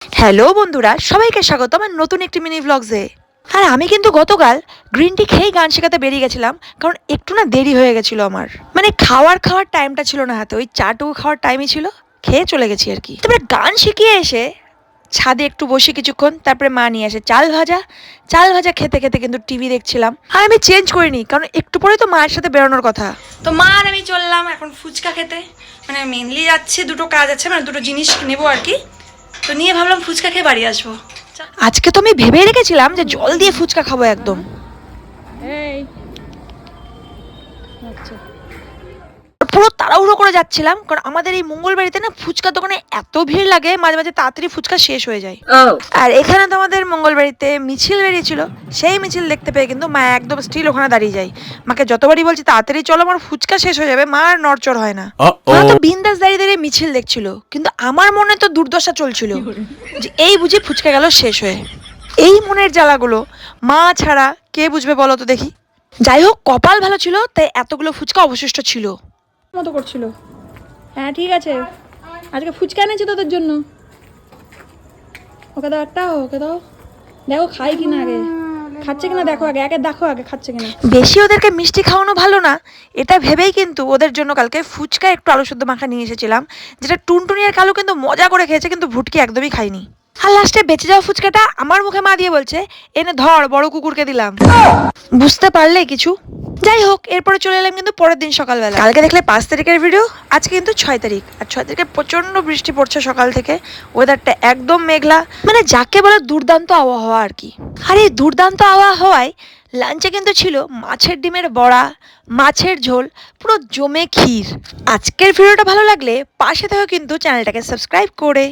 Hello বন্ধুরা, সবাইকে স্বাগত আমার নতুন একটি মিনি ব্লগসে। আর আমি কিন্তু গতকাল গ্রিন টি খেয়েই গান শেখাতে বেরিয়ে গেছিলাম, কারণ একটু না দেরি হয়ে গেছিল আমার। মানে খাওয়ার টাইমটা ছিল না হাতে, ওই চাটুকু খাওয়ার টাইমই ছিল, খেয়ে চলে গেছি আর কি। তারপরে গান শিখিয়ে এসে ছাদে একটু বসে কিছুক্ষণ, তারপরে মা নিয়ে আসে চাল ভাজা খেতে খেতে কিন্তু টিভি দেখছিলাম। আর আমি চেঞ্জ করিনি, কারণ একটু পরে তো মায়ের সাথে বেরোনোর কথা। তো মা আর আমি চললাম এখন ফুচকা খেতে। মানে মেনলি যাচ্ছে, দুটো কাজ আছে, মানে দুটো জিনিস নেবো আর কি। তো নিয়ে ভাবলাম ফুচকা খেয়ে বাড়ি আসবো। আজকে তো আমি ভেবেই রেখেছিলাম যে জল দিয়ে ফুচকা খাবো একদম। পুরো তাড়াহুড়ো করে যাচ্ছিলাম, কারণ আমাদের এই মঙ্গলবাড়িতে না ফুচকার দোকানে এত ভিড় লাগে, মাঝে মাঝে তাড়াতাড়ি ফুচকা শেষ হয়ে যায়। আর এখানে তো আমাদের মঙ্গলবাড়িতে মিছিল বেরিয়েছিল, সেই মিছিল দেখতে পেয়ে কিন্তু মা একদম স্টিল ওখানে দাঁড়িয়ে যায়। মাকে যতবারই বলছি তাড়াতাড়ি চলো, আমার ফুচকা শেষ হয়ে যাবে, মা আর নড়চড় হয় না। মা তো বিন্দাস দাঁড়িয়ে দাঁড়িয়ে মিছিল দেখছিল, কিন্তু আমার মনে তো দুর্দশা চলছিল যে এই বুঝি ফুচকা গেল শেষ হয়ে। এই মনের জ্বালাগুলো মা ছাড়া কে বুঝবে বলো তো দেখি। যাই হোক, কপাল ভালো ছিল তাই এতগুলো ফুচকা অবশিষ্ট ছিল। মতো করছিল। হ্যাঁ ঠিক আছে, আজকে ফুচকা এনেছে তোদের জন্য। ওকে দাও একটা, ওকে দাও, দেখো খাই কিনা আগে, খাচ্ছে কিনা দেখো আগে, দেখো আগে খাচ্ছে কিনা। বেশি ওদেরকে মিষ্টি খাওয়ানো ভালো না, এটা ভেবেই কিন্তু ওদের জন্য কালকে ফুচকা একটু আলু সেদ্ধ মাখা নিয়ে এসেছিলাম, যেটা টুনটুনি আর কালু কিন্তু মজা করে খেয়েছে, কিন্তু ভুটকি একদমই খাইনি। আর লাস্টে বেঁচে যাওয়া ফুচকাটা আমার মুখে মা দিয়ে বলছে, এনে ধর, বড় কুকুরকে দিলাম। বুঝতে পারলে কিছু? যাই হোক, এরপরে চলে এলাম কিন্তু পরের দিন সকালবেলা। কালকে দেখলে 5 তারিখের ভিডিও, আজকে কিন্তু 6 তারিখ। আর 6 তারিখে প্রচন্ড বৃষ্টি পড়ছে সকাল থেকে, ওয়েদারটা একদম মেঘলা, মানে যাকে বলে দুর্দান্ত আবহাওয়া আর কি। আর এই দুর্দান্ত আবহাওয়ায় লাঞ্চে কিন্তু ছিল মাছের ডিমের বড়া, মাছের ঝোল, পুরো জমে ক্ষীর। আজকের ভিডিওটা ভালো লাগলে পাশে থেকেও কিন্তু চ্যানেলটাকে সাবস্ক্রাইব করে